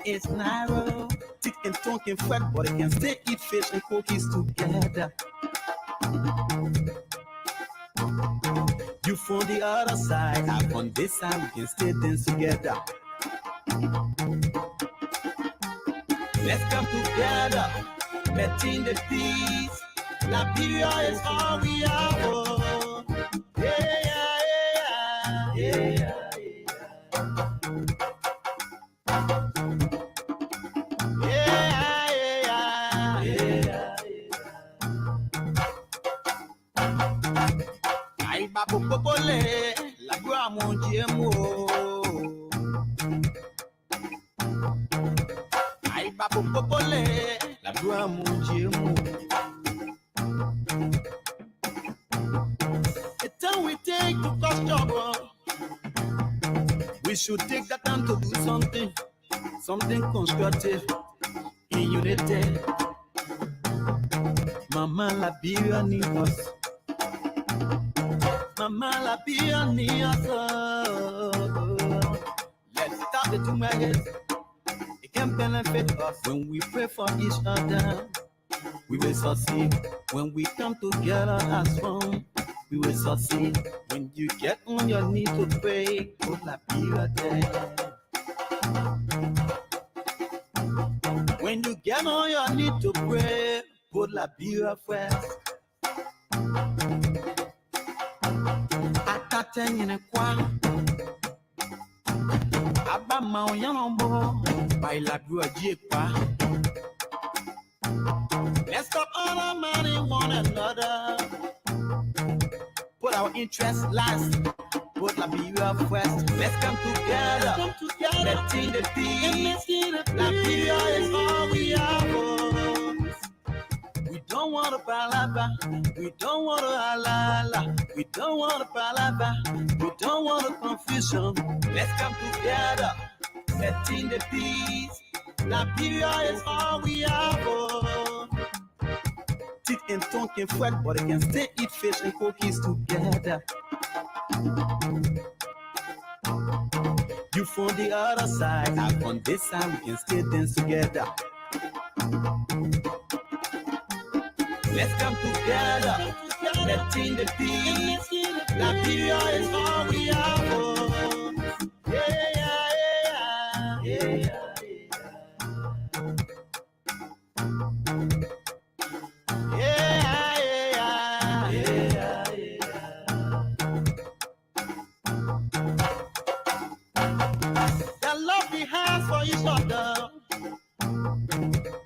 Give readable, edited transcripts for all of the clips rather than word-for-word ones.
It's narrow, thick and talking fat, but it can still eat fish and cookies together. You from the other side, I on this side, we can still dance together. Let's come together, betting the peace. Liberia is all we are. Oh. Yeah, yeah, yeah, yeah, yeah, yeah, yeah, yeah. Ay, babu popole, la gua mon jemo. Ay, babu popole, la gua mon jemo. The time we take to cause trouble, we should take that time to do something constructive in unity. Mama Liberia need us. Mama Liberia need us. Let's start the 2 minutes. It can benefit us when we pray for each other. We will succeed when we come together as one. We will succeed when you get on your knees to pray for Liberia Day. When you get on your knees to pray, put Liberia first. Ataten in a quan. Abba Mao Yanombo, by Liberia Jipa. Let's stop undermining one another. Put our interests last. Put Liberia first. Let's come together. Betting the peace. Liberia is all we are. We don't want a palava. We don't want a halala. We don't want a palava. We don't want a confusion. Let's come together. Betting the peace. Liberia is all we are. Thick and talking fat, but it can still eat fish and cookies together. You from the other side, I on this side, we can still dance together. Let's come together, betting the peace. Liberia is all we are. Yeah, yeah, yeah, yeah.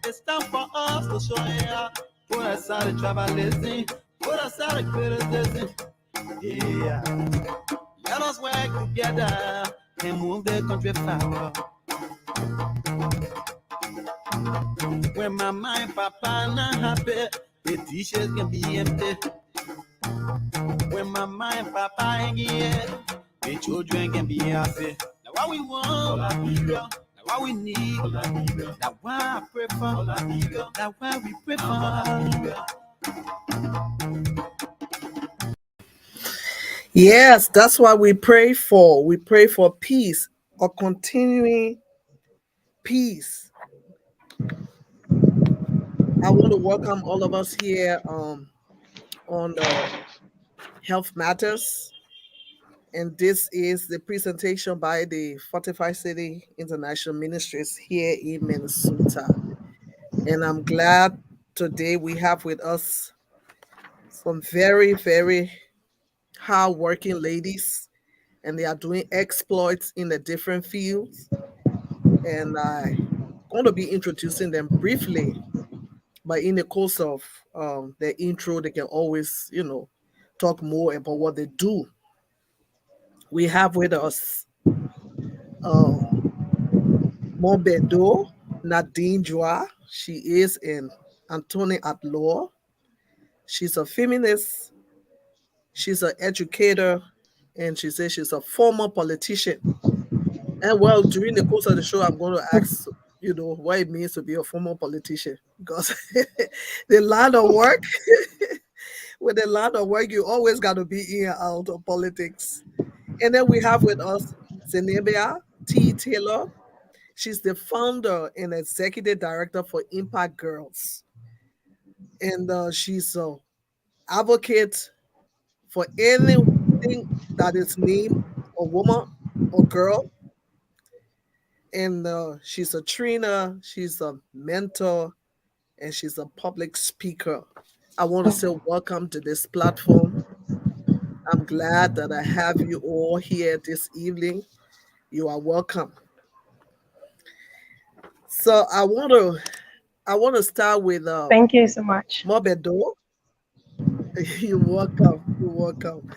It's time for us to show it. Put aside the tribalism, put aside the criticism. Yeah. Let us work together and move the country forward. When mama and papa not happy, the teachers can be empty. When mama and papa ain't here, the children can be happy. Now what we want, now what we need, now why I pray for, now why we pray for. Yes, that's what we pray for. We pray for peace or continuing peace. I want to welcome all of us here on the Health Matters. And this is the presentation by the Fortified City International Ministries here in Minnesota. And I'm glad today we have with us some very, very hard-working ladies, and they are doing exploits in the different fields. And I'm going to be introducing them briefly, but in the course of the intro, they can always, talk more about what they do. We have with us Mobedo Nadine Joa. She is an attorney at law. She's a feminist. She's an educator, and she says she's a former politician. And well, during the course of the show, I'm going to ask, what it means to be a former politician, because the line of work, with the line of work, you always got to be in and out of politics. And then we have with us Zenobia T. Taylor. She's the founder and executive director for Impact Girls, and she's a advocate for anything that is named a woman or girl. And she's a trainer, she's a mentor, and she's a public speaker. I want to say welcome to this platform. I'm glad that I have you all here this evening. You are welcome. So I want to start with Thank you so much. Mobedo. You're welcome. You're welcome.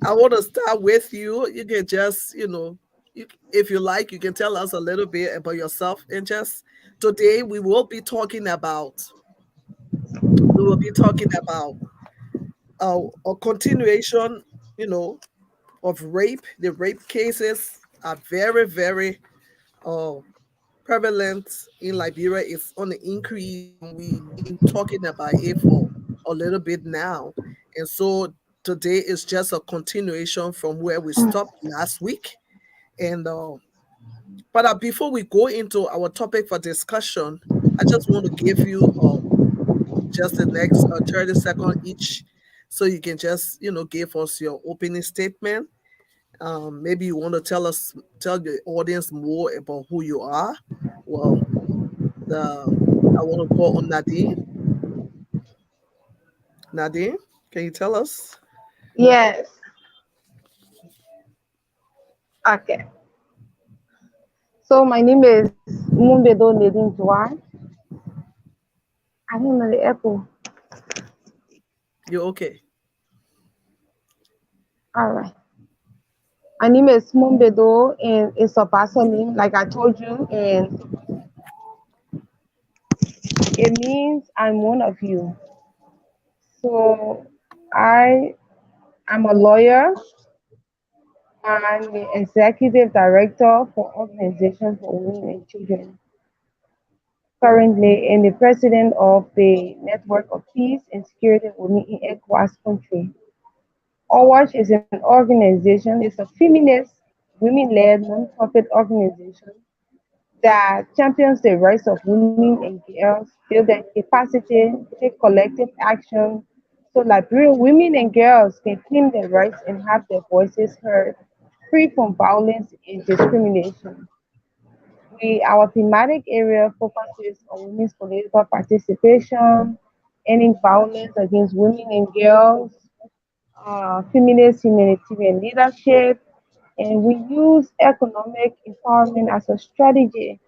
I want to start with you. You can just, if you like, you can tell us a little bit about yourself. And just today we will be talking about a continuation, you know, of rape. The rape cases are very, very uh, prevalent in Liberia. It's on the increase, and we've been talking about it for a little bit now. And so today is just a continuation from where we stopped last week. And but before we go into our topic for discussion, I just want to give you just the next 30 seconds each, so you can just give us your opening statement. Maybe you want to tell the audience more about who you are. Well, the I want to call on Nadine. Nadine, can you tell us? Yes. Okay. So my name is Mumbedo Nadine Juan. I don't know the echo. You're okay. All right. My name is Mumbedo, and it's a Bassa name, like I told you, and it means I'm one of you. So I am a lawyer. I'm the executive director for Organization for Women and Children. Currently, and the president of the Network of Peace and Security of Women in ECOWAS country. OWASH is an organization, it's a feminist, women-led non-profit organization that champions the rights of women and girls, build their capacity, take collective action, so Liberian women and girls can claim their rights and have their voices heard, free from violence and discrimination. Our thematic area focuses on women's political participation, ending violence against women and girls, feminist humanitarian leadership, and we use economic empowerment as a strategy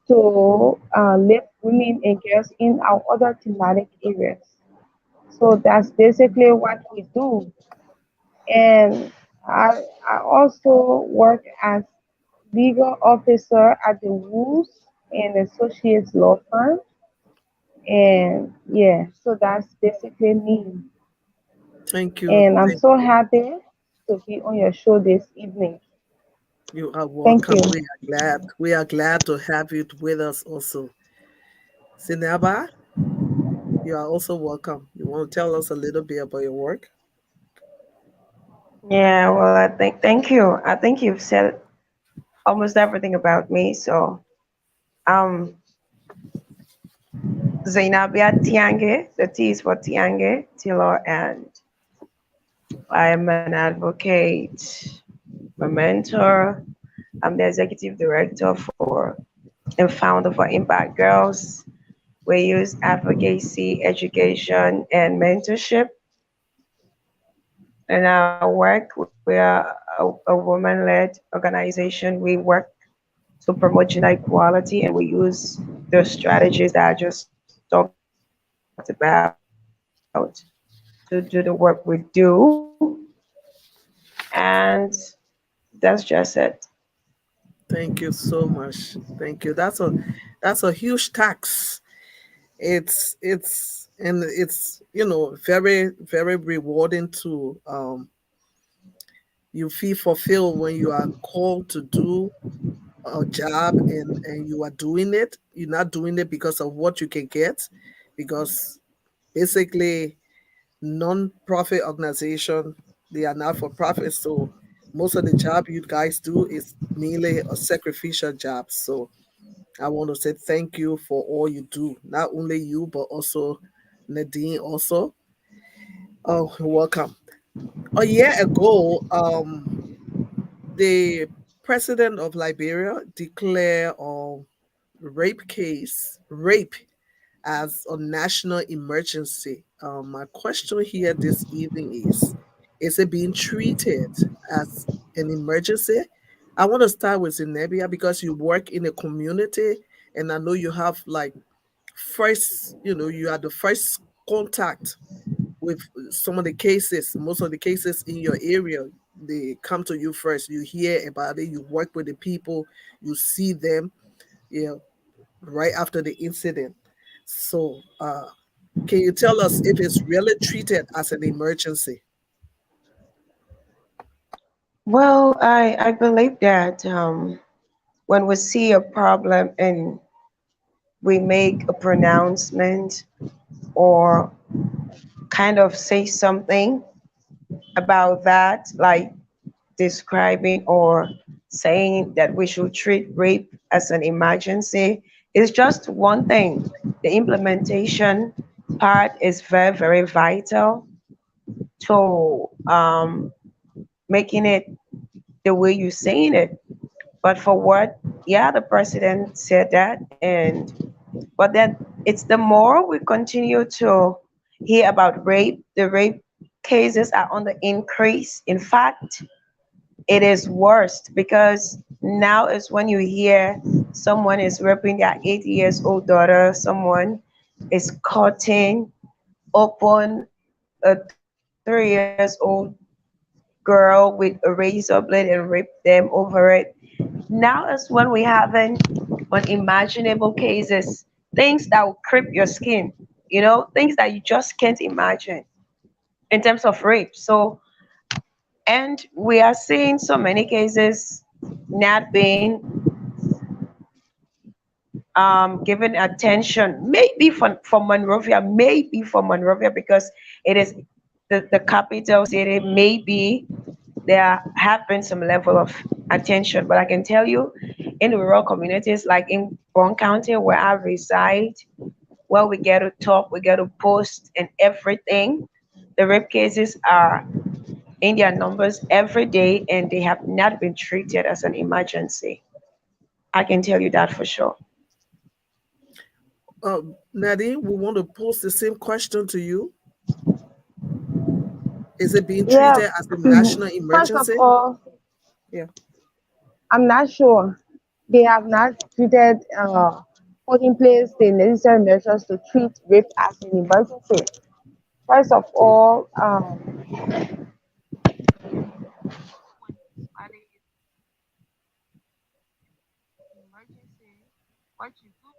to lift women and girls in our other thematic areas. So that's basically what we do. And I also work as legal officer at the Woos and Associates Law Firm. And yeah, so that's basically me. Thank you. And I'm Thank so you. happy to be on your show this evening. You are Thank welcome. you. We are glad. We are glad to have you with us also. Sinaba, you are also welcome. You want to tell us a little bit about your work? Yeah, well, thank you. I think you've said almost everything about me. So, um, Zainabia Tiange, the T is for Tiange, Tilo, and I am an advocate, a mentor. I'm the executive director for and founder for Impact Girls. We use advocacy, education, and mentorship in our work. We are a woman-led organization. We work to promote gender equality, and we use those strategies that I just talked about to do the work we do. And that's just it. Thank you so much. Thank you. That's a huge tax. It's very, very rewarding to you feel fulfilled when you are called to do a job, and you are doing it. You're not doing it because of what you can get, because basically non-profit organization, they are not for profit. So most of the job you guys do is mainly a sacrificial job. So I want to say thank you for all you do. Not only you, but also Nadine also. Oh, welcome. A year ago, the president of Liberia declared rape as a national emergency. My question here this evening is it being treated as an emergency? I want to start with Zenebia because you work in a community and I know you have like first, you are the first contact with some of the cases, most of the cases in your area, they come to you first. You hear about it, you work with the people, you see them, yeah, right after the incident. So, can you tell us if it's really treated as an emergency? Well, I believe that when we see a problem and we make a pronouncement or kind of say something about that, like describing or saying that we should treat rape as an emergency, is just one thing. The implementation part is very, very vital to making it the way you're saying it. But for what, yeah, the president said that, and but then it's the more we continue to hear about rape, the rape cases are on the increase. In fact, it is worst because now is when you hear someone is raping their 8 years old daughter, someone is cutting open a 3 years old girl with a razor blade and rape them over it. Now is when we having unimaginable cases, things that will creep your skin, things that you just can't imagine in terms of rape. So, and we are seeing so many cases not being given attention, maybe for Monrovia, maybe for Monrovia because it is the capital city, maybe there have been some level of attention. But I can tell you, in the rural communities like in Brown County where I reside, where we get to talk, we get to post and everything, the rape cases are in their numbers every day and they have not been treated as an emergency. I can tell you that for sure. Nadine, we want to pose the same question to you. Is it being Yeah. treated as a national First of emergency? all, Yeah. I'm not sure. They have not put in place the necessary measures to treat rape as an emergency. First of all, when somebody is emergency, what you do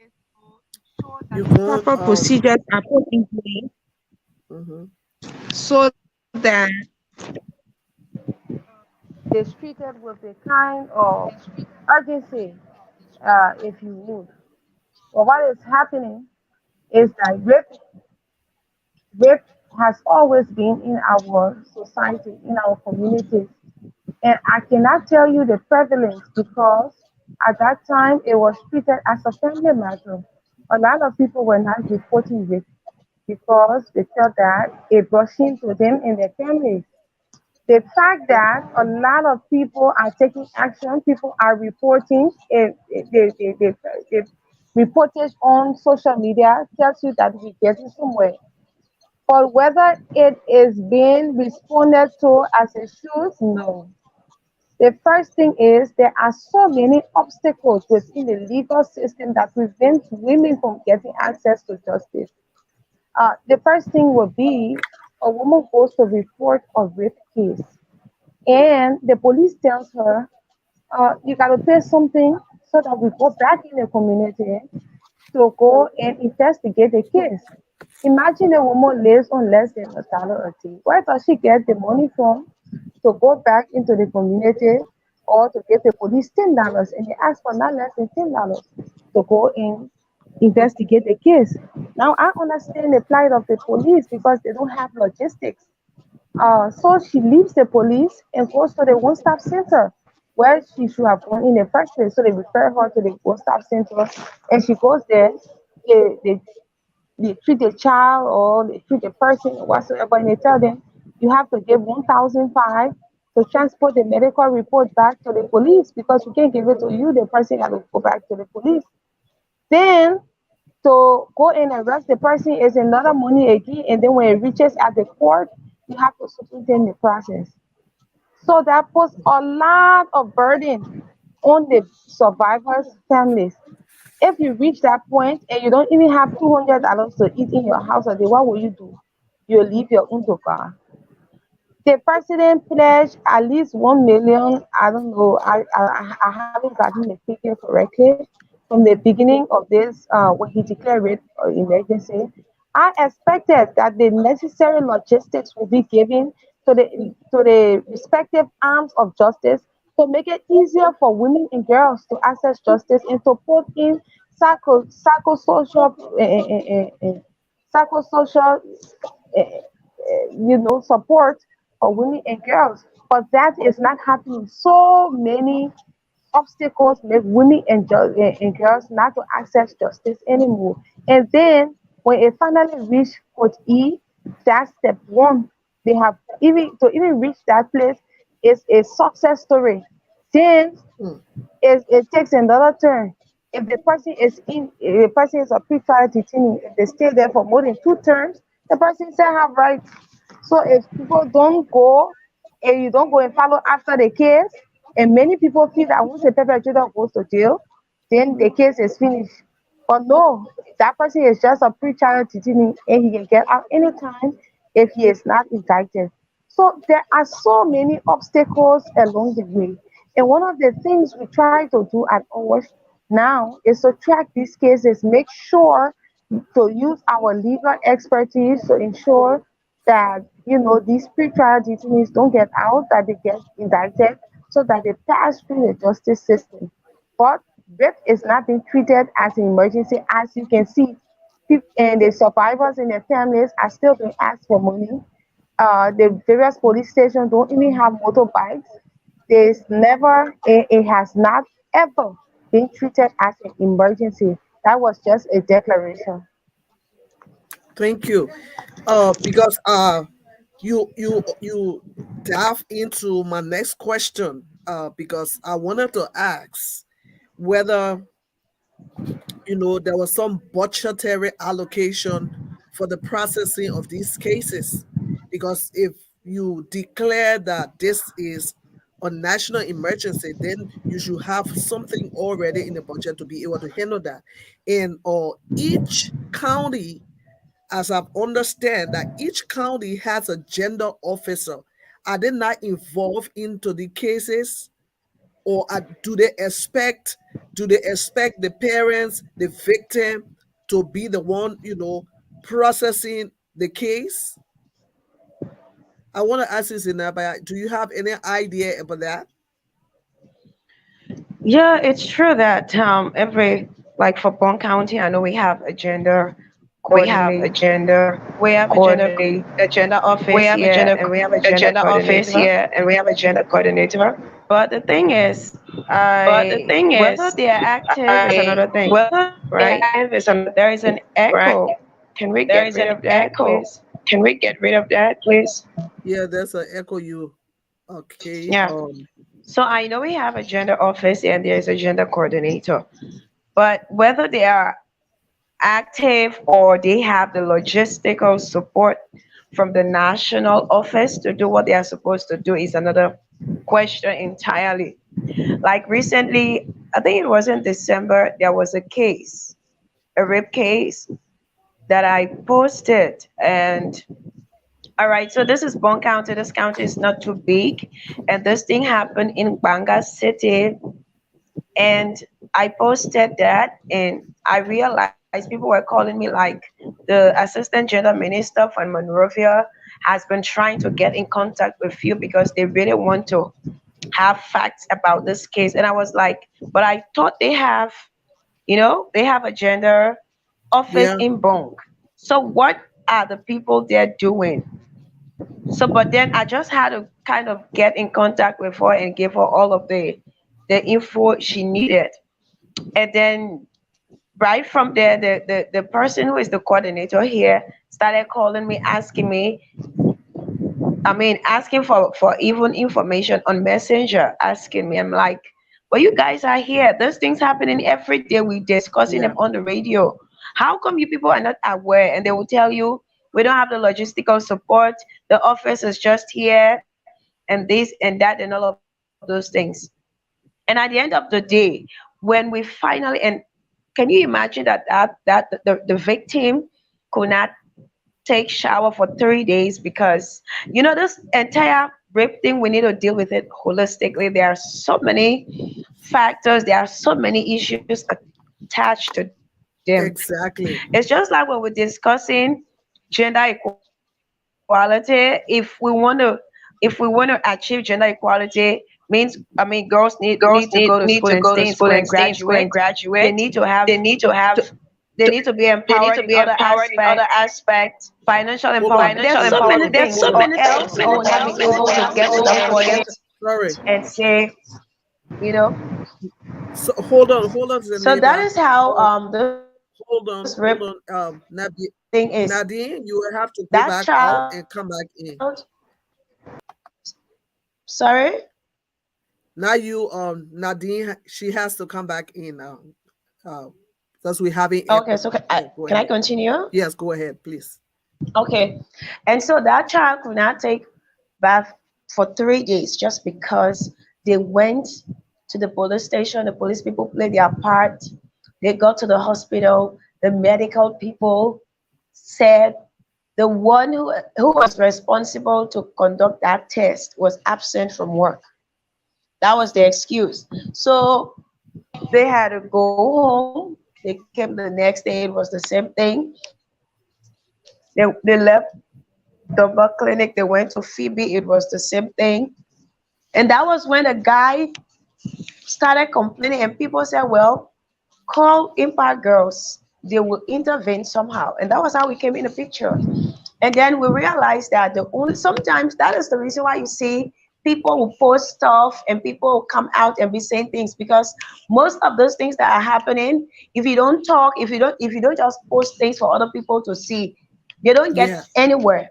is to ensure that You're the going, proper procedures are put in place mhm. so that it is treated with a kind of urgency, if you would. But what is happening is that rape has always been in our society, in our communities. And I cannot tell you the prevalence because at that time it was treated as a family matter. A lot of people were not reporting rape because they felt that it brought shame to them and their families. The fact that a lot of people are taking action, people are reporting, the reportage on social media tells you that we're getting somewhere. But whether it is being responded to as it should, no. The first thing is there are so many obstacles within the legal system that prevent women from getting access to justice. The first thing would be a woman goes to report a rape case, and the police tells her, you got to pay something so that we go back in the community to go and investigate the case. Imagine a woman lives on less than $1 a day. Where does she get the money from to go back into the community or to give the police $10 and they ask for not less than $10 to go and investigate the case? Now I understand the plight of the police because they don't have logistics. So she leaves the police and goes to the one-stop center. where she should have gone in the first place. So they refer her to the Go Staff Center, and she goes there. They they treat a child or they treat a person or whatsoever, and they tell them you have to give 1,005 to transport the medical report back to the police because we can't give it to you. The person got to go back to the police. Then to go and arrest the person is another money again, and then when it reaches at the court, you have to superintend the process. So that puts a lot of burden on the survivors' families. If you reach that point and you don't even have $200 to eat in your house a day, what will you do? You'll leave your own to God. The president pledged at least 1 million. I don't know. I haven't gotten the figure correctly from the beginning of this when he declared it emergency. I expected that the necessary logistics will be given to the respective arms of justice to make it easier for women and girls to access justice and to put in psychosocial psychosocial support for women and girls. But that is not happening. So many obstacles make women and girls not to access justice anymore. And then when it finally reach Court E, that's step one. They have even reach that place is a success story. Then Mm. it takes another turn. If the person is a pretrial detainee, if they stay there for more than 2 terms, the person still have rights. So if people don't go and you don't go and follow after the case, and many people feel that once a perpetrator goes to jail, then the case is finished. But no, that person is just a pretrial detainee and he can get out anytime if he is not indicted. So there are so many obstacles along the way. And one of the things we try to do at OWASH now is to track these cases, make sure to use our legal expertise to ensure that these pretrial detainees don't get out, that they get indicted, so that they pass through the justice system. But rape is not being treated as an emergency, as you can see. And the survivors and their families are still being asked for money. The various police stations don't even have motorbikes. It has not ever been treated as an emergency. That was just a declaration. Thank you. Because you dive into my next question. Because I wanted to ask whether there was some budgetary allocation for the processing of these cases. Because if you declare that this is a national emergency, then you should have something already in the budget to be able to handle that. And each county, as I've understand, that each county has a gender officer. Are they not involved into the cases, or do they expect the parents, the victim, to be the one processing the case? I want to ask you, Zinabaya, do you have any idea about that? Yeah, it's true that every like for Bond County, I know we have a gender We have a coordinate. gender We have coordinate. a gender We office have here, and we have a a gender gender office coordinator. here, and we have a gender coordinator. But the thing is, But the I thing whether is, they are active is I another thing, whether they're right? active is another There is thing, an right? echo. Can we There get is rid an of that, echo. please? Can we get rid of that, please? Yeah, there's an echo you. Okay. Yeah. So I know we have a gender office and there is a gender coordinator. But whether they are active or they have the logistical support from the national office to do what they are supposed to do is another question entirely. Like recently, I think it was in December, there was a case, a rape case that I posted. And all right, so this is Bon County. This county is not too big. And this thing happened in Banga City. And I posted that, and I realized people were calling me like the assistant gender minister from Monrovia has been trying to get in contact with you because they really want to have facts about this case. And I was like, but I thought they have a gender office Yeah. in Bong. So what are the people there doing? So, but then I just had to kind of get in contact with her and give her all of the the info she needed. And then right from there, the person who is the coordinator here started calling me, asking me, asking for even information on Messenger, asking me. I'm like, well, you guys are here. Those things happening every day. We discussing them Yeah. on the radio. How come you people are not aware? And they will tell you, we don't have the logistical support. The office is just here, and this and that, and all of those things. And at the end of the day, when we finally, and can you imagine the victim could not take shower for 3 days because this entire rape thing, we need to deal with it holistically. There are so many factors, there are so many issues attached to them. It's just like when Exactly. we're discussing gender equality. If we want to achieve gender equality, means girls need to go to school and stay in school and graduate. They need to have to, they need to be empowered in other aspects, financial empowerment. Hold on. There's so Hold many on. things, or else we will not be able to get to the point Sorry. and say, you know. So hold on, So that Zeneda. is how Um, this rape hold on. thing is. Nadine, you will have to That go back out child, and come back in. sorry. Now Nadine, she has to come back in now. Uh, because we having Okay, echo. so Yeah, go can I ahead. continue? Yes, go ahead, please. Okay, and so that child could not take bath for 3 days just because they went to the police station. The police people played their part. They got to the hospital. The medical people said the one who was responsible to conduct that test was absent from work. That was the excuse. So they had to go home. They came the next day. It was the same thing. They left the clinic. They went to Phoebe. It was the same thing. And that was when the guy started complaining, and people said, well, call Impact Girls. They will intervene somehow. And that was how we came in the picture. And then we realized that the only sometimes that is the reason why you see people will post stuff and people will come out and be saying things, because most of those things that are happening, if you don't talk, if you don't just post things for other people to see, they don't get Yes. anywhere. Yeah.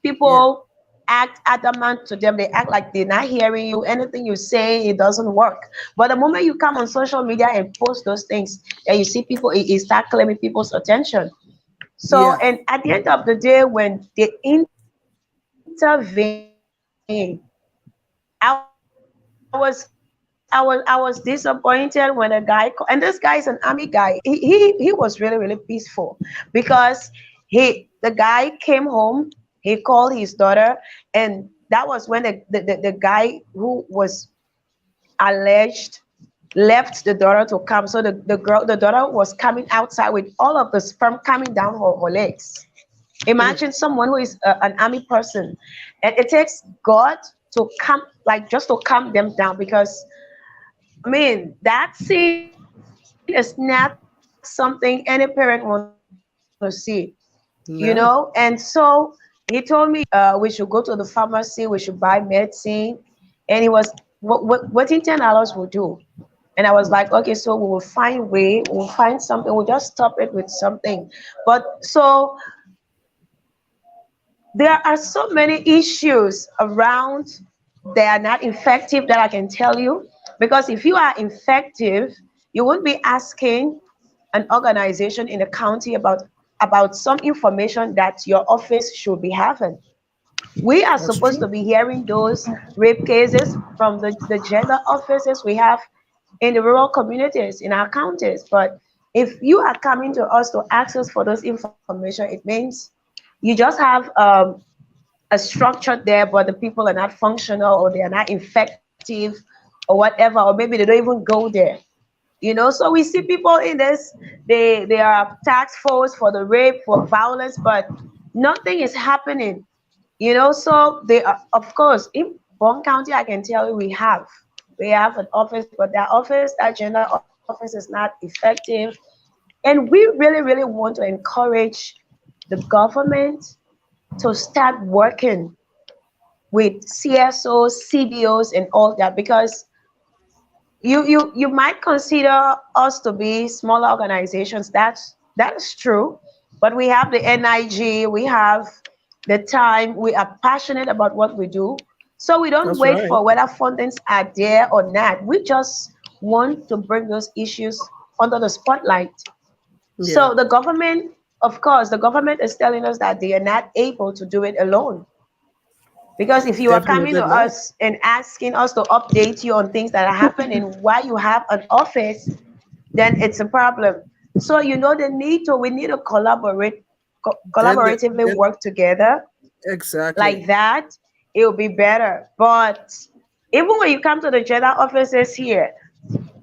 People act adamant to them. They act like they're not hearing you. Anything you say, it doesn't work. But the moment you come on social media and post those things, and you see people, it start claiming people's attention. So, Yeah. and at the end of the day, when they intervene, I I was disappointed when a guy, and this guy is an army guy. He was really peaceful because the guy came home. He called his daughter, and that was when the guy who was alleged left the daughter to come. So the daughter was coming outside with all of the sperm coming down her legs. Mm. Imagine someone who is an army person, and it takes God to come, like just to calm them down, because that scene is not something any parent want to see, And so No. he told me, we should go to the pharmacy, we should buy medicine, and he was what in $10 will do. And I was like, Mm. okay, so we will find way, we'll find something, we'll just stop it with something. But so there are so many issues around. They are not effective, that I can tell you, because if you are effective, you won't be asking an organization in the county about some information that your office should be having. We are That's supposed true. to be hearing those rape cases from the gender offices we have in the rural communities, in our counties. But if you are coming to us to ask us for those information, it means you just have a structure there, but the people are not functional, or they are not effective, or whatever, or maybe they don't even go there. So we see people in this, they are task force for the rape, for violence, but nothing is happening. So they are, of course, in Bon County, I can tell you we have an office, but that gender office is not effective. And we really, really want to encourage the government to start working with CSOs, CBOs, and all that, because you might consider us to be smaller organizations. That is true, but we have the NIG, we have the time, we are passionate about what we do, so we don't That's wait right. for whether fundings are there or not. We just want to bring those issues under the spotlight. Yeah, So the government, of course, the government is telling us that they are not able to do it alone. Because if you are coming definitely to not. us and asking us to update you on things that are happening while you have an office, then it's a problem. So we need to Then, collaboratively then work together exactly. like that. It will be better. But even when you come to the general offices here,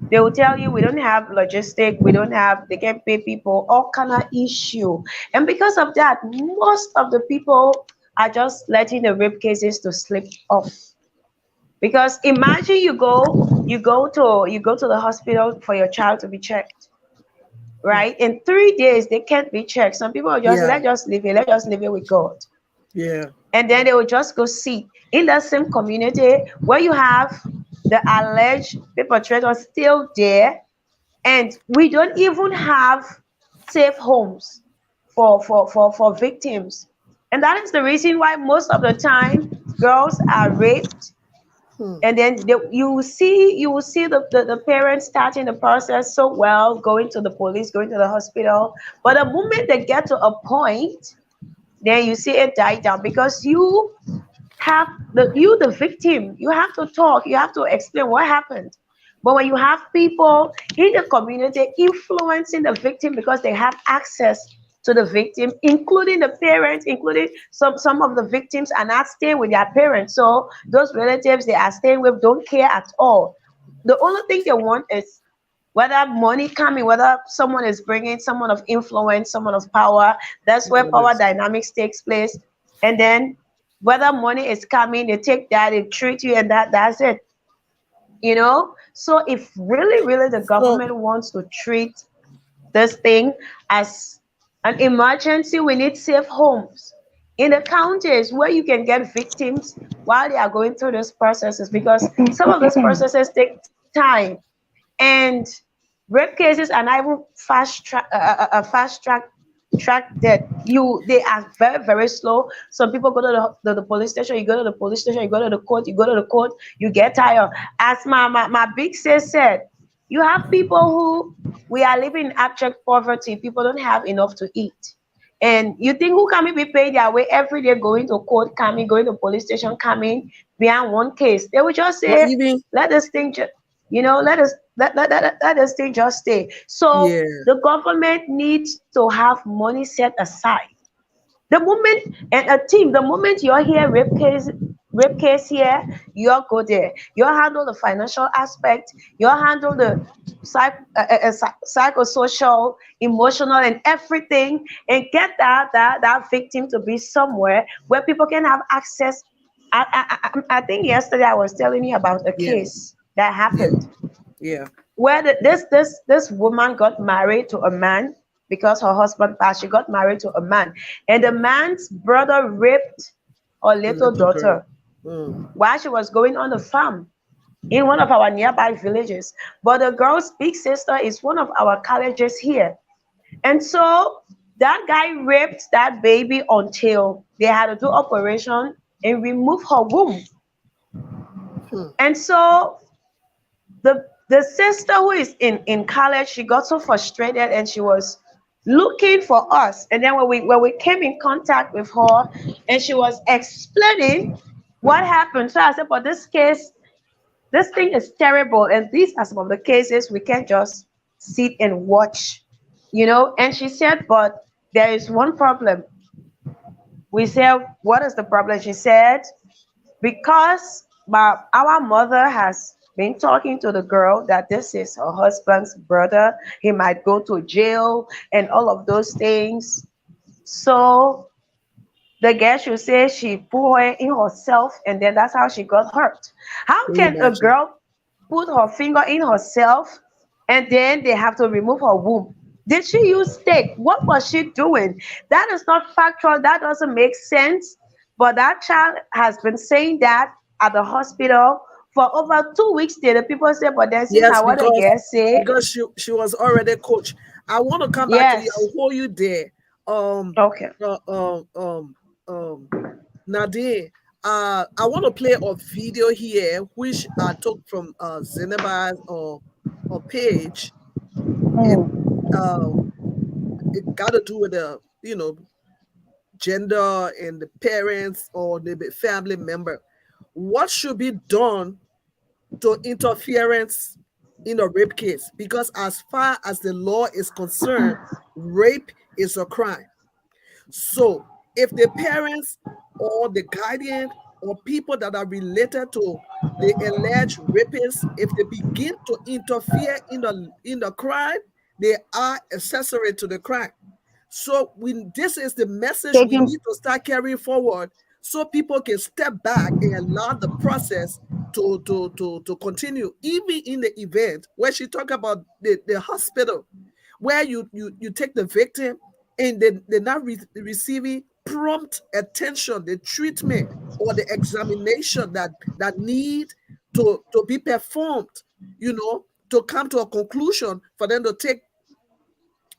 they will tell you we don't have logistic, we don't have, they can pay people, all kind of issue. And because of that, most of the people are just letting the rape cases to slip off. Because imagine you go to the hospital for your child to be checked, right? In 3 days they can't be checked. Some people will just say, Yeah, let's just leave it with God. yeah. And then they will just go sit in that same community where you have the alleged perpetrator still there, and we don't even have safe homes for victims. And that is the reason why most of the time girls are raped, Hmm. and then you will see the parents starting the process so well, going to the police, going to the hospital, but the moment they get to a point, then you see it die down, because have the victim, you have to talk, you have to explain what happened. But when you have people in the community influencing the victim because they have access to the victim, including the parents, including some of the victims are not staying with their parents, so those relatives they are staying with don't care at all. The only thing they want is whether money coming, whether someone is bringing someone of influence, someone of power. That's where That power is dynamics takes place. And then whether money is coming, they take that, they treat you, and that's it. So if really the so. government wants to treat this thing as an emergency, we need safe homes in the counties where you can get victims while they are going through those processes, because some of those processes take time. And rape cases are not even fast track that they are very very slow. Some people go to the police station, you go to the police station, you go to the court, you go to the court, you get tired. As my big sis said, you have people who, we are living in abject poverty, people don't have enough to eat. And you think who can be paid their way every day, going to court, coming, going to police station, coming behind one case? They would just Or say, even, let this thing just, let this thing just stay. So yeah, the government needs to have money set aside. The moment, and a team, the moment you're here, rape case here, you'll go there. You'll handle the financial aspect, you'll handle the psychosocial, emotional, and everything, and get that victim to be somewhere where people can have access. I think yesterday I was telling you about a yeah, case that yeah, happened yeah, where this woman got married to a man because her husband passed. She got married to a man, and the man's brother raped her the little little girl. daughter Mm. while she was going on the farm in one of our nearby villages. But the girl's big sister is one of our colleges here, and so that guy raped that baby until they had to do operation and remove her womb. Hmm. And so the sister who is in college, she got so frustrated and she was looking for us. And then when we came in contact with her and she was explaining what happened, so I said, but this case, this thing is terrible, and these are some of the cases we can't just sit and watch. And she said, but there is one problem. We said, what is the problem? She said, because our mother has been talking to the girl that this is her husband's brother, he might go to jail and all of those things. So the girl should say she put her in herself, and then that's how she got hurt. How Can you can a imagine? girl put her finger in herself and then they have to remove her womb? Did she use steak? What was she doing? That is not factual. That doesn't make sense. But that child has been saying that at the hospital For over 2 weeks there, the people say, but then since Yes, now what the because girls say, she was already coach. I want to come back to you. yes. I'll hold you there. Um, Okay. uh, um, um, um, Nadine. I want to play a video here, which I took from Zeneba's or page, and Mm. uh, it got to do with the gender and the parents or the family member. What should be done to interference in a rape case? Because as far as the law is concerned, rape is a crime. So if the parents or the guardian or people that are related to the alleged rapists, if they begin to interfere in the crime, they are accessory to the crime. So when this is the message we Taking need to start carrying forward, so people can step back and allow the process to continue, even in the event where she talked about the hospital, where you take the victim and they're not receiving prompt attention, the treatment or the examination that need to be performed, to come to a conclusion for them to take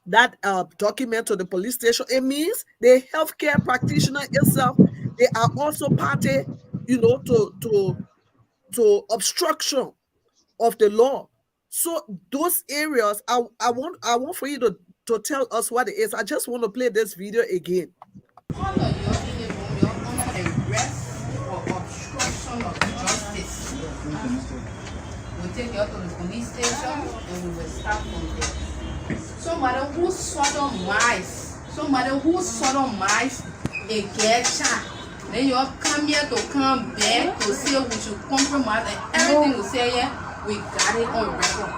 that document to the police station. It means the healthcare practitioner itself, they are also party, to obstruction of the law. So those areas, I want for you to tell us what it is. I just want to play this video again. All of you in the room, you're under arrest for obstruction of justice. We'll take you to the police station and we will start from there. Somebody who sodomize a girl child. Then you come here to come back to say we should compromise and everything we say here, we got it on record.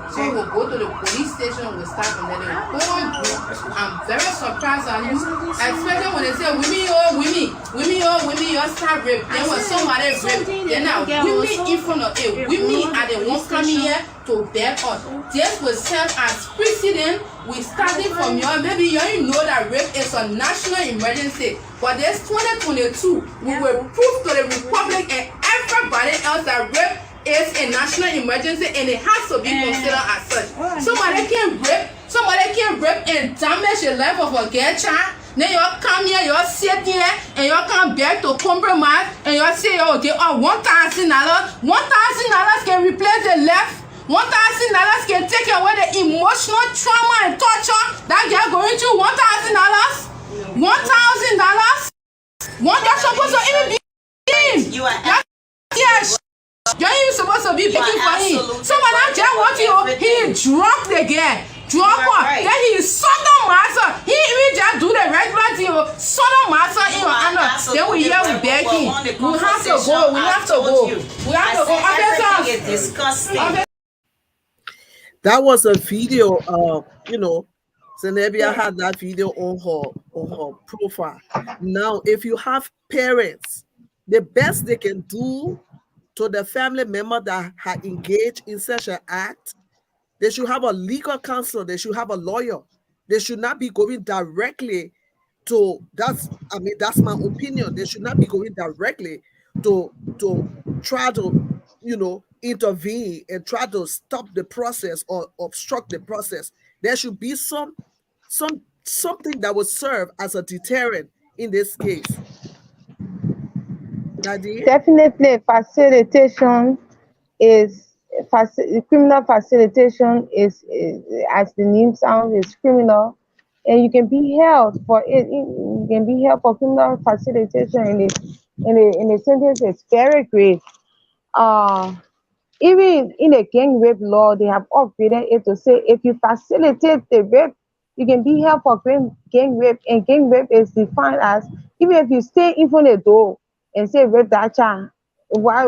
So we'll go to the police station, we'll start from there. Go on, bro. I'm very surprised at you, especially when they say women, you start rape. Then when somebody rape, then now women in front of it, women are the ones coming here to back us. This will serve as precedent. We starting from your, maybe you know that rape is a national emergency, but this 2022, we will prove to the Republic and everybody else that rape is a national emergency and it has to be considered as such. Somebody can rape and damage the life of a girl child. Then you come here, you sit here, and you come back to compromise, and you say, okay, $1,000 can replace the left. $1,000 can take away the emotional trauma and torture that girl going through. $1,000. That's supposed to even be him. You are Yes. You're even supposed to be picking for him. Somebody just want you. He drunk the girl. Drunk her. Right. Then he sodomizer. He even just do the regular thing. Sodomizer in your hand. Then we here we begging. We have to go. We have to go. We have to go. Everything is disgusting. That was a video. Zenebia had that video on her profile. Now, if you have parents, the best they can do to the family member that had engaged in such an act, they should have a legal counsel. They should have a lawyer. They should not be going directly to, that's my opinion. They should not be going directly to try to, intervene and try to stop the process or obstruct the process. There should be something that would serve as a deterrent in this case. Nadine? Definitely, facilitation is criminal facilitation is, as the name sounds, is criminal, and you can be held for it. You can be held for criminal facilitation, and the sentence is very grave. Uh, Even in the gang rape law, they have upgraded it to say if you facilitate the rape, you can be held for gang rape, and gang rape is defined as even if you stay in front of the door and say rape that child, why,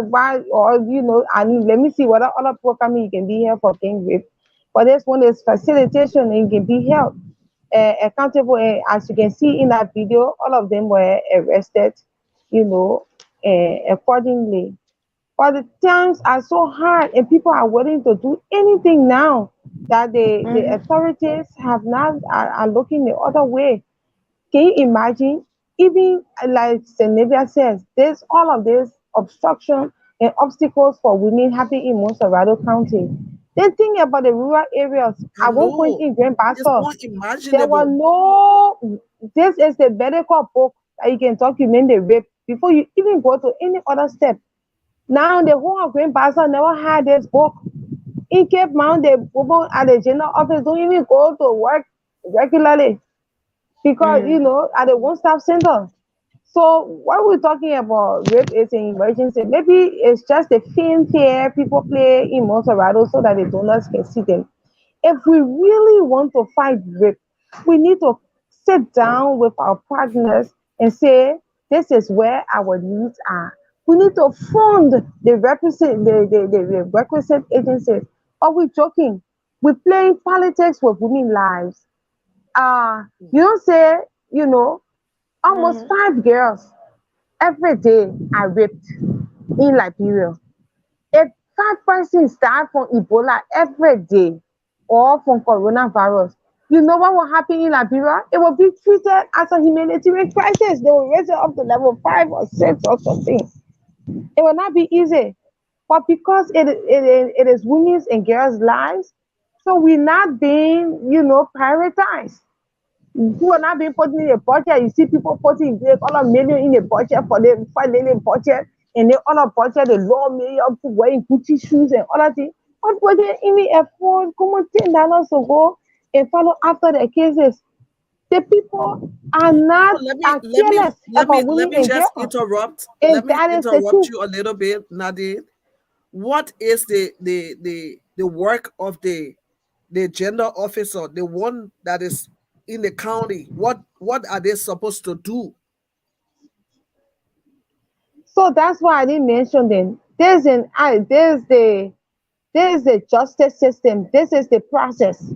or and let me see what other people coming, you can be held for gang rape. But this one is facilitation, and you can be held accountable. And as you can see in that video, all of them were arrested, accordingly. But the times are so hard, and people are willing to do anything now that the authorities have not are looking the other way. Can you imagine? Even like Senebia says, this all of this obstruction and obstacles for women happen in Monserrado County. Then think about the rural areas. I At one point know. in Grand It's Bassa, there were unimaginable. no, this is the medical book that you can document the rape before you even go to any other step. Now the whole of Grand Bassa never had this book. In Cape Mount, the women at the general office don't even go to work regularly because Mm. at the one stop center. So what we're talking about rape is an emergency. Maybe it's just a film here people play in Monserrado so that the donors can see them. If we really want to fight rape, we need to sit down with our partners and say, this is where our needs are. We need to fund the requisite agencies. Are we joking? We're playing politics with women's lives. You don't say, you know, almost Mhm. 5 girls every day are raped in Liberia. If 5 persons die from Ebola every day or from coronavirus, you know what will happen in Liberia? It will be treated as a humanitarian crisis. They will raise it up to level 5 or 6 or something. It will not be easy. But because it is women's and girls' lives, so we're not being, prioritized. Who are not being put in a budget. You see people putting a lot of million in a budget for the 5 million budget, and then other budget the law million people wearing Gucci shoes and other things. What budget even afford common $10 to go and follow after the cases? The people are So not are careless about let women me and just girls, interrupt. Let and me that is the interrupt truth. you a little bit, Nadine. What is the work of the gender officer, the one that is in the county? What are they supposed to do? So that's why I didn't mention them. There's the justice system. This is the process.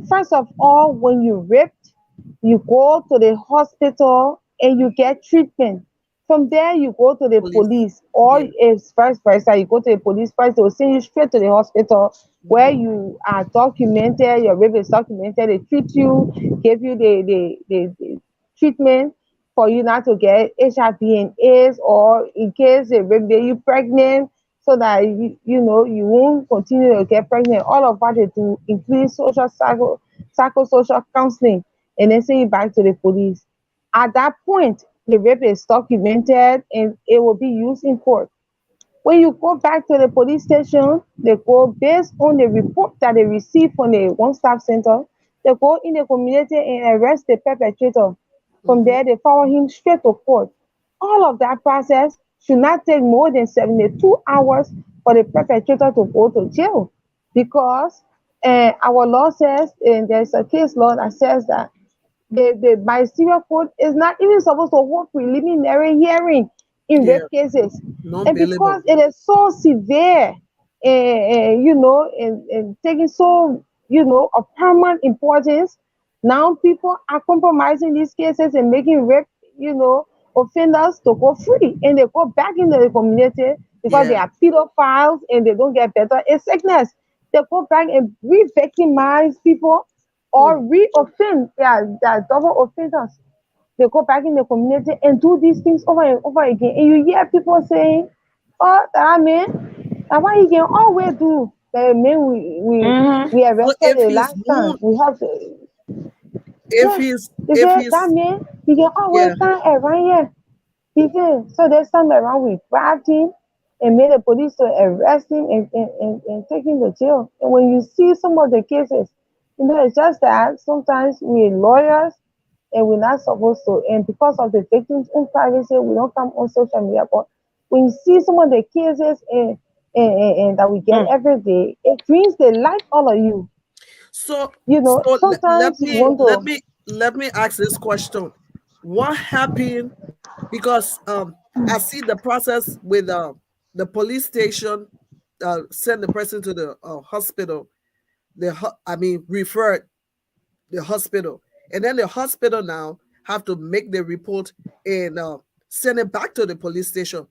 First of all, when you raped, you go to the hospital and you get treatment. From there, you go to the Police. police, or Yeah. if vice versa, you go to the police first. They will send you straight to the hospital where Mhm. you are documented. Your rape is documented. They treat you, give you the treatment for you not to get HIV and AIDS, or in case they rape you pregnant, so that you won't continue to get pregnant. All of what they do, including psychosocial counseling, and then send you back to the police. At that point, the rape is documented and it will be used in court. When you go back to the police station, they go based on the report that they receive from the one stop center. They go in the community and arrest the perpetrator. From Mhm. there, they follow him straight to court. All of that process should not take more than 72 hours for the perpetrator to go to jail, because our law says, and there's a case law that says that the ministerial court is not even supposed to hold preliminary hearing in Yeah. rape cases. And Non-billable. because it is so severe, and taking so, of paramount importance, now people are compromising these cases and making rape, you know, offenders to go free, and they go back into the community because they Yeah. are pedophiles and they don't get better in sickness. They go back and re-victimize people or Mm. re-offend. They are double offenders. They go back in the community and do these things over and over again. And you hear people saying, oh, that man, that why he can always do the man Mhm. we So arrested the last time. We have to, yeah. They if say that he's man, he can always yeah. stand around here. He can. So there's time around we grabbed him and made the police to arrest him and take him to jail. And when you see some of the cases, it's just that sometimes we lawyers and we're not supposed to. And because of the victim's own privacy, we don't come on social media. But when you see some of the cases and that we get Mm. every day, it brings the light all of you. Let Sometimes you me want to. let me ask this question. What happened? Because I see the process with the police station send the person to the hospital. I mean referred the hospital, and then the hospital now have to make the report and send it back to the police station.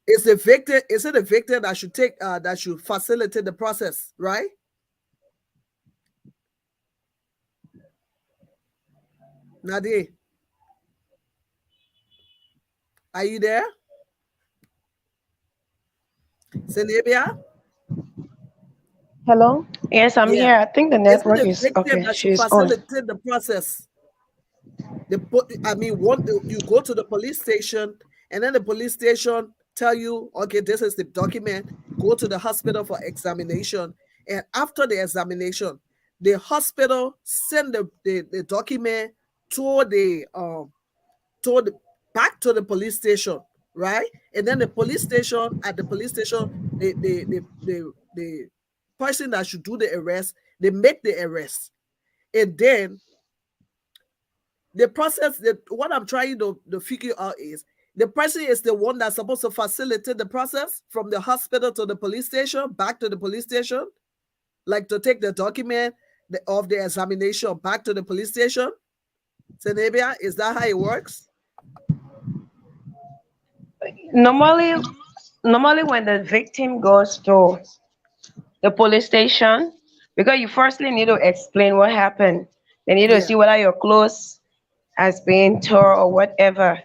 Is the victim? Is it the victim that should take that should facilitate the process, right? Nadia, are you there? Zenabia? Hello? Yes, I'm Yeah. here. I think the Is it network the is victim okay. that should She's on. facilitate the process? I mean, what you go to the police station, and then the police station tell you, okay, this is the document. Go to the hospital for examination, and after the examination, the hospital send the document to the back to the police station, right? And then the police station at the police station, the person that should do the arrest, they make the arrest, and then the process that what I'm trying to figure out is the person is the one that's supposed to facilitate the process from the hospital to the police station, back to the police station, like to take the document of the examination back to the police station. Zenabia, is that how it works? Normally, normally when the victim goes to the police station, because you firstly need to explain what happened. They need to Yeah. see whether your clothes has been torn or whatever.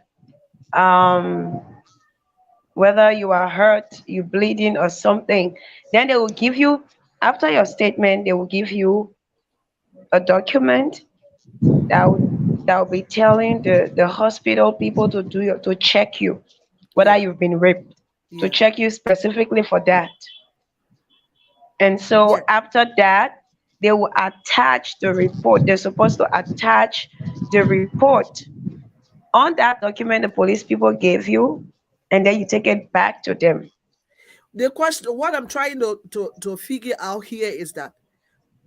Um, whether you are hurt, you bleeding or something. Then they will give you, after your statement, they will give you a document that will be telling the hospital people to check you whether Yeah. you've been raped, to Yeah. check you specifically for that. And so Yeah. after that, they will attach the report. They're supposed to attach the report on that document the police people gave you, and then you take it back to them. The question, what I'm trying to figure out here is that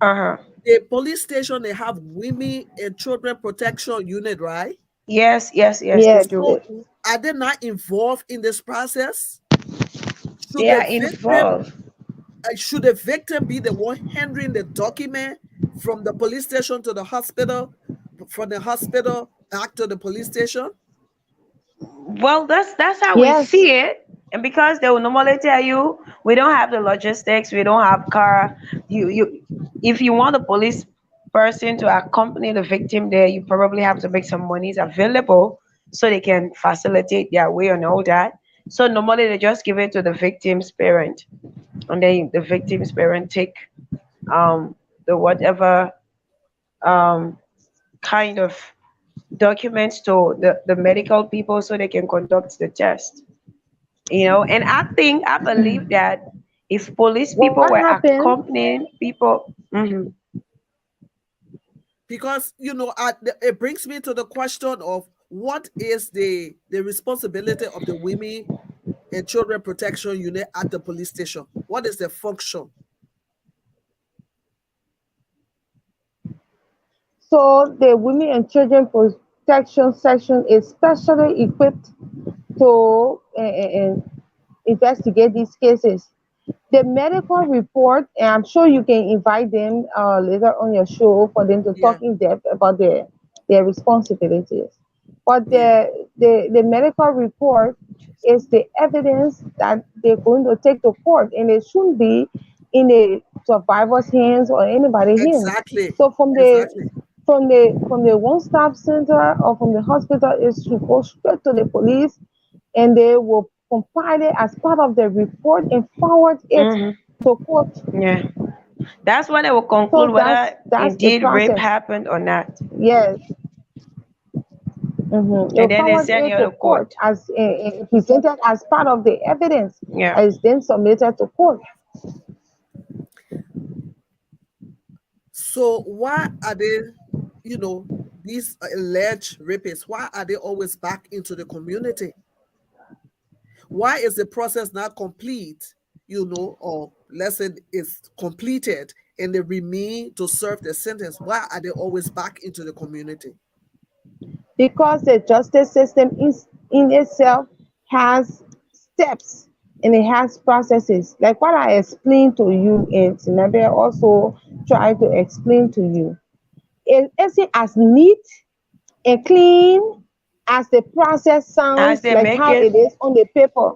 Uh-huh. the police station, they have women and children protection unit, right? Yes, yes, yes, they Yes. do. So are they not involved in this process? Should They the are victim involved. should the victim be the one handling the document from the police station to the hospital, from the hospital back to the police station? Well, that's how we Yes. see it. And because they will normally tell you, we don't have the logistics, we don't have car. You if you want a police person to accompany the victim there, you probably have to make some monies available so they can facilitate their way and all that. So normally they just give it to the victim's parent, and then the victim's parent take the whatever um kind of documents to the medical people so they can conduct the test. And I believe that if police What people were happened? accompanying people. Mhm. Because it brings me to the question of what is the responsibility of the women and children protection unit at the police station? What is the function? So the Women and Children Protection Section is specially equipped to investigate these cases. The medical report, and I'm sure you can invite them later on your show for them to Yeah, talk in depth about their responsibilities. But yeah, the medical report is the evidence that they're going to take to court, and it shouldn't be in a survivor's hands or anybody's hands. exactly, So exactly. from the one stop center or from the hospital, it should go straight to the police, and they will compile it as part of the report and forward it Mhm. to court. Yeah. That's when they will conclude So whether that's the indeed rape process. happened or not, Yes. and They'll then they forward send it you to to court court. as presented as part of the evidence Yeah. that is then submitted to court. So why are they, these alleged rapists, why are they always back into the community? Why is the process not complete, or let's say it's completed and they remain to serve the sentence? Why are they always back into the community? Because the justice system in itself has steps and it has processes. Like what I explained to you, and Sinabe also tried to explain to you. It isn't as neat and clean as the process As sounds they like make how it, it is on the paper.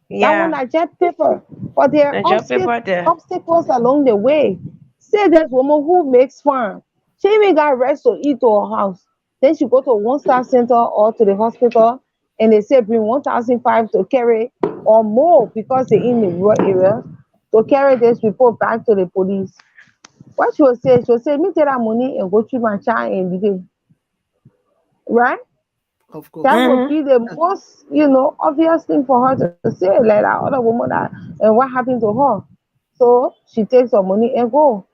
That one yeah, I just paper. But there are the job paper there. obstacles along the way. Say there's woman who makes farm. She even got rest to eat to her house. Then she go to one star center or to the hospital, and they say bring 1,005 to carry or more because they're in the rural area to carry this report back to the police. What she will say, me take that money and go treat my child in the day, right? Of That course. would Mm-hmm. be the most, obvious thing for her to say, like that other woman that, and what happened to her. So she takes her money and go.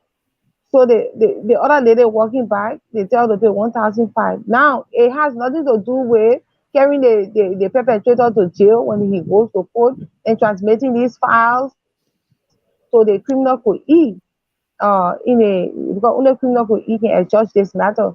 So the other lady walking back, they tell her to pay 1,005. Now it has nothing to do with carrying the perpetrator to jail when he goes to court and transmitting these files so the criminal could eat. Because only criminal could eat can adjust this matter.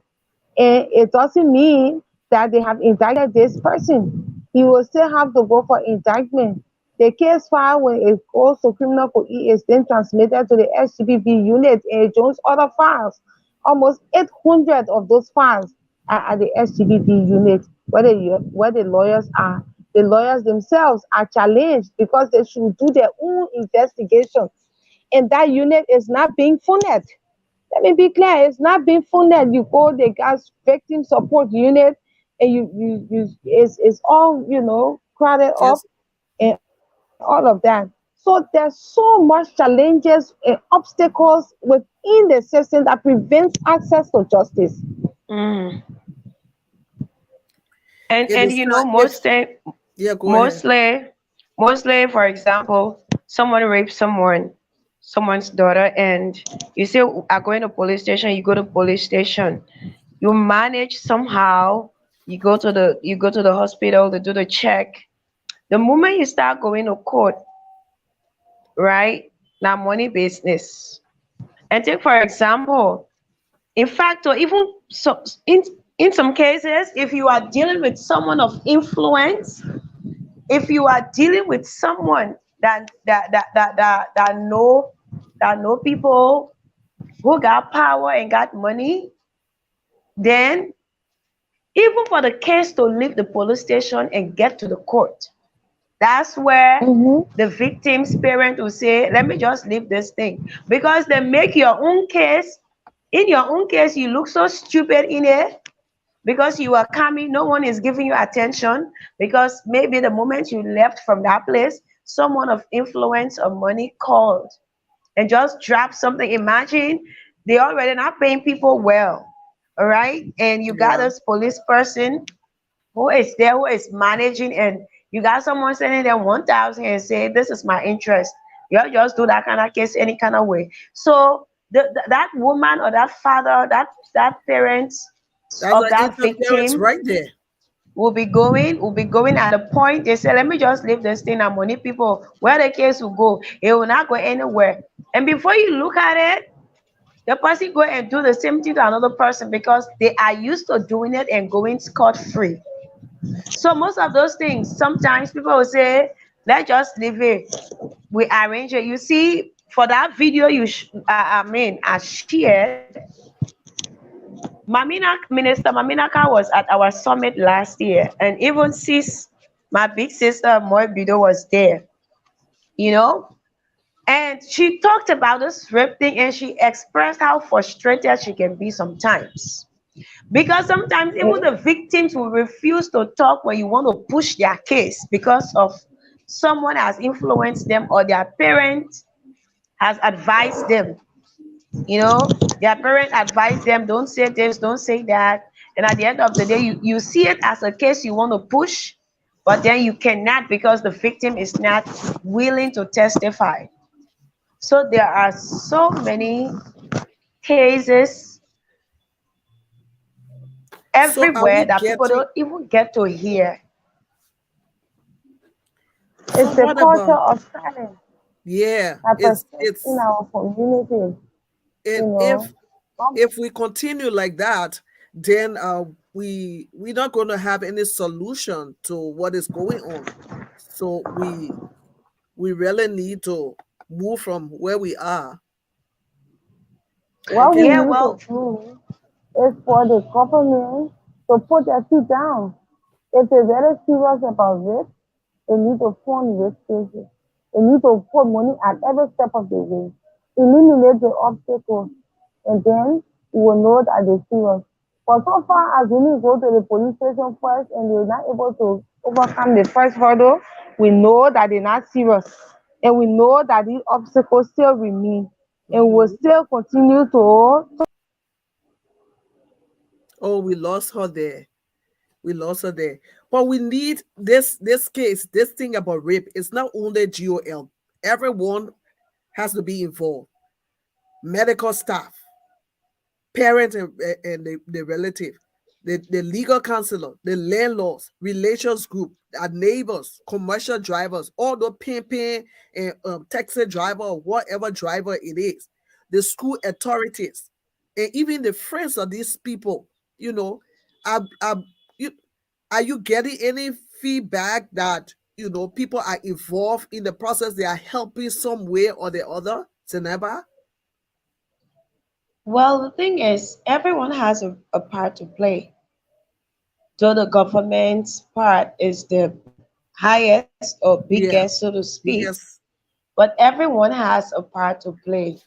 And it doesn't mean that they have indicted this person. He will still have to go for indictment. The case file, when it goes to criminal court, is then transmitted to the SGBB unit and it joins other files. Almost 800 of those files are at the SGBB unit where the lawyers are. The lawyers themselves are challenged because they should do their own investigation. And that unit is not being funded. Let me be clear, it's not being funded. You go the gas victim support unit and you it's all crowded up Yes. and all of that. So there's so much challenges and obstacles within the system that prevents access to justice. Mm. It And is not if yeah, go ahead. mostly, for example, someone rapes someone's daughter, and you say, "I'm going to police station." You go to police station. You manage somehow. You go to the hospital to do the check. The moment you start going to court, right? Now money business. And take for example, in fact, or even so in some cases, if you are dealing with someone of influence, if you are dealing with someone that know people who got power and got money, then even for the case to leave the police station and get to the court, that's where Mm-hmm. the victim's parent will say, let me just leave this thing. Because they make your own case, in your own case, you look so stupid in it because you are coming, no one is giving you attention because maybe the moment you left from that place, someone of influence or money called and just dropped something. Imagine they already not paying people well, all right? And you got Yeah. this police person who is there, who is managing, and you got someone sending them 1,000 and say, this is my interest. You just do that kind of case any kind of way. So that woman or that father, that parent That's of an that interference victim right there. will be going at the point they say, let me just leave this thing and money people where the case will go. It will not go anywhere. And before you look at it, the person go and do the same thing to another person because they are used to doing it and going scot free. So most of those things, sometimes people will say, let's just leave it. We arrange it. You see, for that video I shared, Minister Maminaka was at our summit last year, and even sis, my big sister Moibido was there, you know, and she talked about this rape thing, and she expressed how frustrated she can be sometimes. Because sometimes even the victims will refuse to talk when you want to push their case because of someone has influenced them or their parent has advised them. You know, their parent advised them, don't say this, don't say that. And at the end of the day, you see it as a case you want to push, but then you cannot because the victim is not willing to testify. So there are so many cases So are everywhere we that people getting don't even get to hear. so It's a what culture about of silence yeah, that persists in it's our communities, you it know. Um, if we continue like that, then we're not going to have any solution to what is going on. So we really need to move from where we are. what we Okay. Yeah, need to well, do is for the government to put their feet down. If they're very serious about this, they need to fund rape cases. They need to put money at every step of the way, eliminate the obstacles, and then we will know that they're serious. But so far as we need to go to the police station first and they're not able to overcome the first hurdle, We know that they're not serious, and we know that these obstacles still remain, and we will Mm-hmm. still continue to. Oh, we lost her there. We lost her there. But we need this case, this thing about rape. It's not only GOL. Everyone has to be involved. Medical staff, parents and the relative, the legal counselor, the landlords, relations group, our neighbors, commercial drivers, all the pimping and taxi driver or whatever driver it is, the school authorities, and even the friends of these people. You know, you, are you getting any feedback that people are involved in the process? They are helping some way or the other. Zeneba? Well, the thing is, everyone has a part to play. Though the government's part is the highest or Yeah. biggest, so to speak, Biggest. but everyone has a part to play.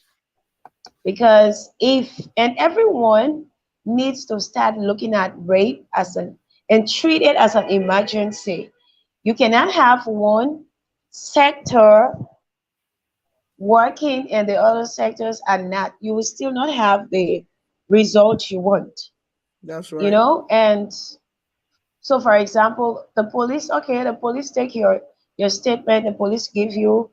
Because and everyone needs to start looking at rape and treat it as an emergency. You cannot have one sector working and the other sectors are not. You will still not have the result you want, That's you right. know? And so for example, the police, okay, the police take your statement, the police give you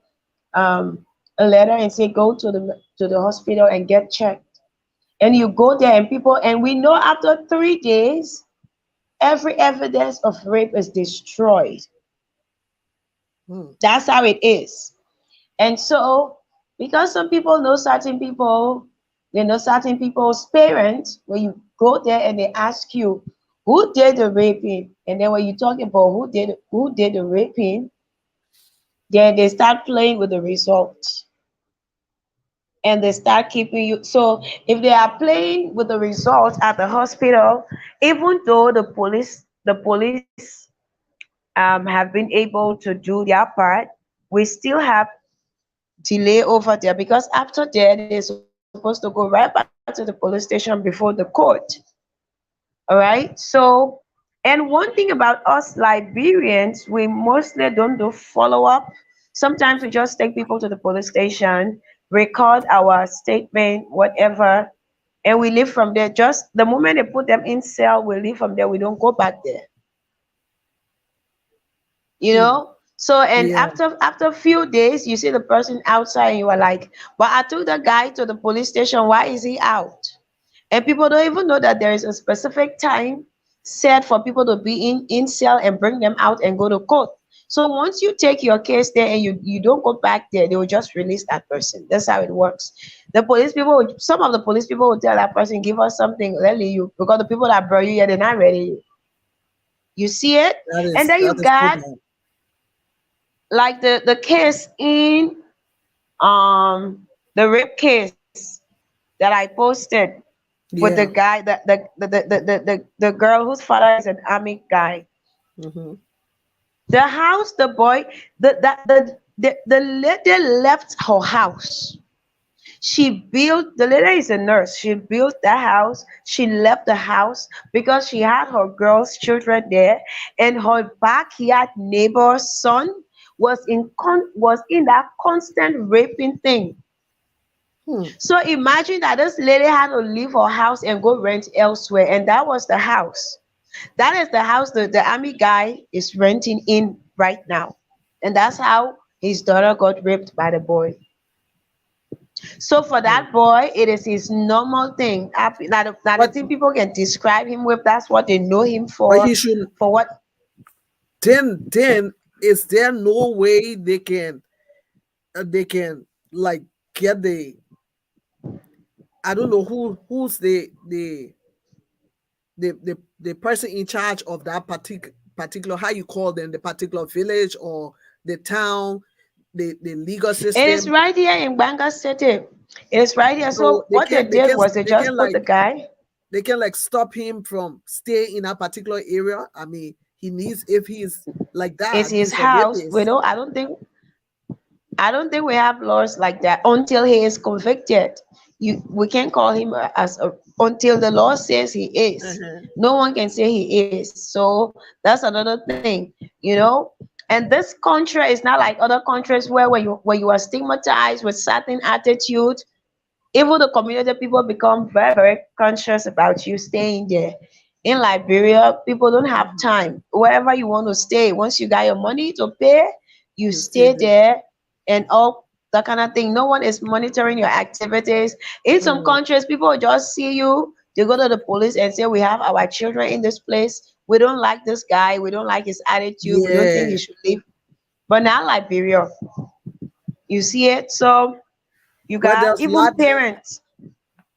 um a letter and say go to the hospital and get checked. And you go there and people, and we know after 3 days, every evidence of rape is destroyed. Hmm. That's how it is. And so, because some people know certain people, they know certain people's parents, when you go there and they ask you, who did the raping? And then when you talk about who did the raping, then they start playing with the results and they start keeping you. So if they are playing with the results at the hospital, even though the police have been able to do their part, we still have delay over there because after there they're supposed to go right back to the police station before the court. All right. So, and one thing about us Liberians, we mostly don't do follow up. Sometimes we just take people to the police station, record our statement, whatever, and we leave from there. Just the moment they put them in cell, we leave from there. We don't go back there. you Hmm. know so and Yeah, after a few days you see the person outside and you are like, but I took the guy to the police station, why is he out? And people don't even know that there is a specific time set for people to be in cell and bring them out and go to court. So once you take your case there and you don't go back there, they will just release that person. That's how it works. Some of the police people will tell that person, give us something, let you, because the people that brought you here, they're not ready. You see it. And then that you is so got bad. like the case in the rape case that I posted with the Yeah. guy, the girl whose father is an army guy. Mm-hmm. The house, the boy, the lady left her house. The lady is a nurse. She built the house. She left the house because she had her girls' children there, and her backyard neighbor's son was in that constant raping thing. Hmm. So imagine that this lady had to leave her house and go rent elsewhere, and that was the house. That is the house that the army guy is renting in right now, and that's how his daughter got raped by the boy. So for Hmm. that boy, it is his normal thing. Now the But thing people can describe him with, that's what they know him but for. he should. For what? Then is there no way they can like get the, I don't know who's the person in charge of that particular, how you call them, the particular village or the town, the legal It is system, right here in Banga City. It is right here. so So what they did was they they can just put the like guy. stop him from staying in a particular area. I mean, he needs, if he's like It's that, his he's a house. We rapist. don't. I don't think we have laws like that until he is convicted. We can't call him until the law says he is. Uh-huh. No one can say he is. So that's another thing. And this country is not like other countries where when you are stigmatized with certain attitude, even the community people become very, very conscious about you staying there. In Liberia, people don't have Mhm. time. Wherever you want to stay, once you got your money to pay, you You stay stay there. there and all that kind of thing. No one is monitoring your activities. In some Mm. countries, people just see you, they go to the police and say, we have our children in this place. We don't like this guy. We don't like his attitude. We don't think Yeah, he should leave. But now Liberia, you see it. So you well, got even parents.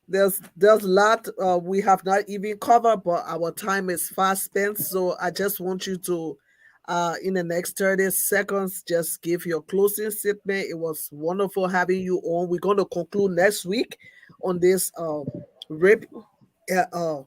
there's a lot we have not even covered, but our time is fast spent. So I just want you to, in the next 30 seconds, just give your closing statement. It was wonderful having you on. We're going to conclude next week on this rape uh, uh,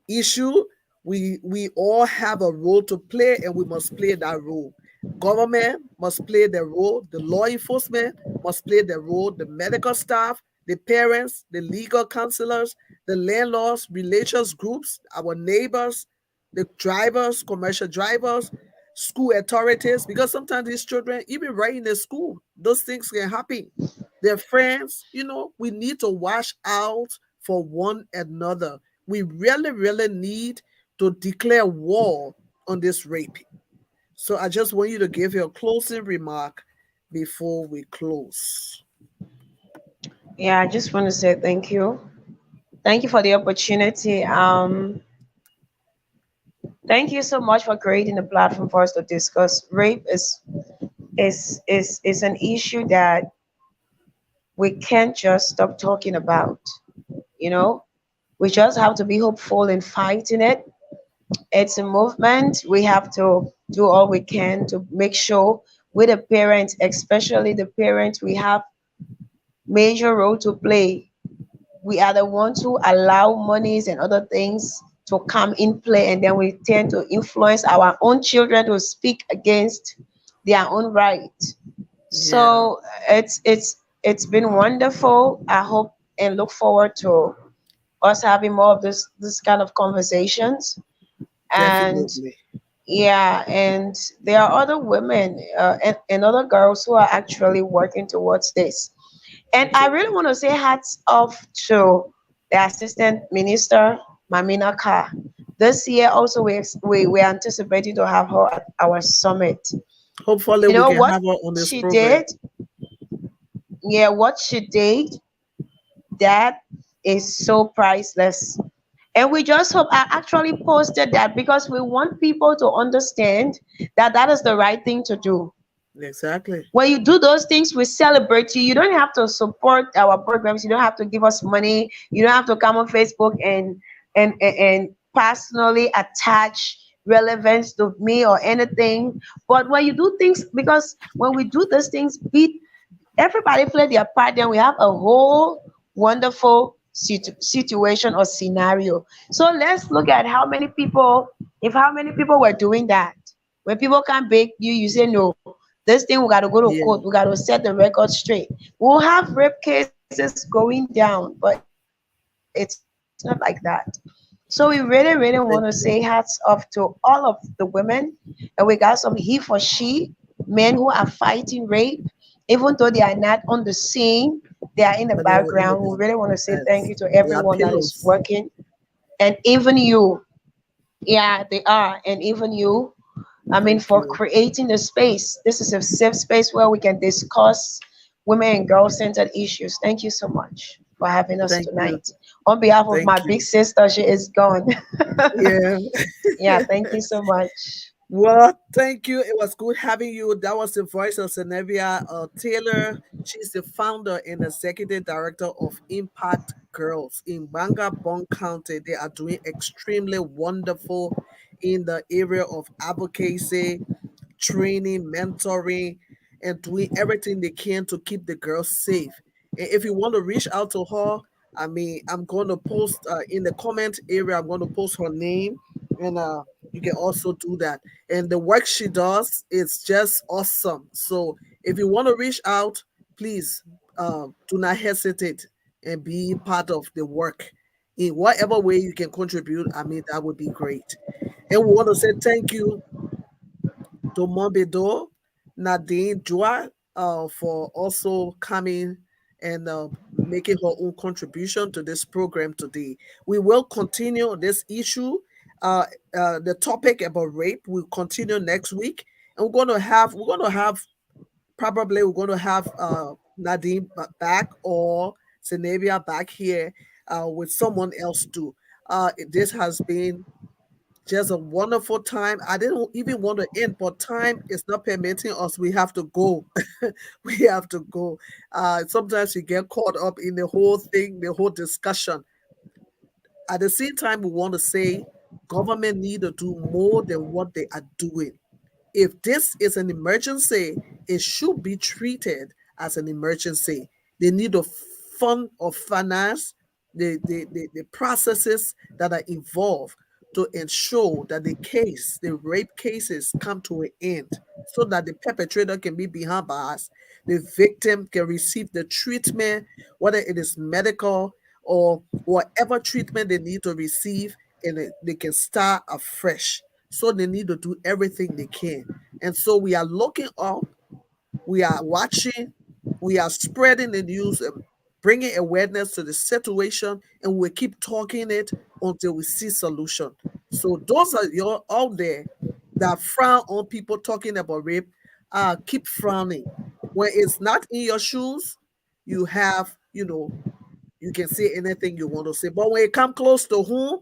issue. We all have a role to play, and we must play that role. Government must play their role, the law enforcement must play their role, the medical staff, the parents, the legal counselors, the landlords, religious groups, our neighbors, the drivers, commercial drivers, school authorities, because sometimes these children, even right in the school, those things can happen. Their friends, we need to watch out for one another. We really, really need to declare war on this rape. So I just want you to give your closing remark before we close. Yeah, I just want to say thank you. Thank you for the opportunity. Thank you so much for creating a platform for us to discuss. Rape is an issue that we can't just stop talking about. You know, we just have to be hopeful in fighting it. It's a movement. We have to do all we can to make sure with the parents, especially the parents, we have major role to play. We are the ones who allow monies and other things to come in play, and then we tend to influence our own children to speak against their own right. Yeah, So it's been wonderful. I hope and look forward to us having more of this kind of conversations. And definitely. yeah, and there are other women and other girls who are actually working towards this. And I Okay. really want to say hats off to the Assistant Minister, Mamina Kah. This year also we're anticipating to have her at our summit. Hopefully, You we know can what have her on this she program. did? Yeah, what she did, that is so priceless. And we just hope I actually posted that because we want people to understand that that is the right thing to do. Exactly. When you do those things, we celebrate you. You don't have to support our programs. You don't have to give us money. You don't have to come on Facebook and personally attach relevance to me or anything. But when you do things, because when we do those things, everybody play their part, then we have a whole wonderful situation or scenario. So let's look at how many people, if how many people were doing that. When people can't beg you, you say no. This thing we got to go to court. We Yeah, got to set the record straight. We'll have rape cases going down, but it's not like that. So we really, really want to say hats off to thank all of you. the women, and we got some he for she men who are fighting rape, even though they are not on the scene, they are in the background. We really want to But say they are thank in you the to back. everyone that is Yes. working, They are pillows. and even you. Yeah, they are, and even you. I mean, for Thank you. creating the space. This is a safe space where we can discuss women and girl centered issues. Thank you so much for having us Thank you. tonight. On behalf of my Thank big you. sister, she is gone. Yeah. Yeah, thank you so much. Well, thank you. It was good having you. That was the voice of Zenevia Taylor. She's the founder and executive director of Impact Girls in Banga Bong County. They are doing extremely wonderful in the area of advocacy, training, mentoring, and doing everything they can to keep the girls safe. And if you want to reach out to her, I mean, I'm going to post in the comment area, I'm going to post her name, and you can also do that. And the work she does is just awesome. So if you want to reach out, please do not hesitate and be part of the work in whatever way you can contribute. I mean, that would be great. And we want to say thank you Domombedo, Nadine Dua, for also coming and making her own contribution to this program today. We will continue this issue. Uh, the topic about rape will continue next week, and we're going to have probably we're going to have Nadine back or Zenabia back here with someone else too. This has been just a wonderful time. I didn't even want to end, but time is not permitting us. We have to go. We have to go. Sometimes you get caught up in the whole thing, the whole discussion. At the same time, we want to say government need to do more than what they are doing. If this is an emergency, it should be treated as an emergency. They need to fund or finance the processes that are involved to ensure that the rape cases come to an end so that the perpetrator can be behind bars, the victim can receive the treatment, whether it is medical or whatever treatment they need to receive, and they can start afresh. So they need to do everything they can. And so we are looking up, we are watching, we are spreading the news and bringing awareness to the situation, and we keep talking it until we see solution. So those are you out there that frown on people talking about rape, keep frowning. When it's not in your shoes, you have, you can say anything you want to say. But when it come close to home,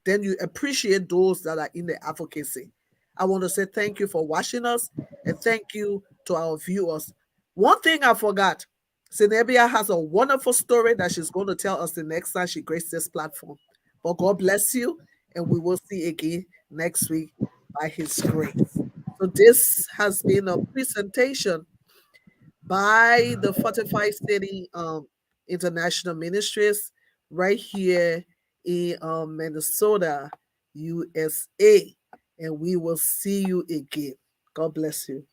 then you appreciate those that are in the advocacy. I want to say thank you for watching us and thank you to our viewers. One thing I forgot, Zenebia has a wonderful story that she's going to tell us the next time she graced this platform. But God bless you, and we will see again next week by His grace. So this has been a presentation by the Fortified City International Ministries right here in Minnesota, USA. And we will see you again. God bless you.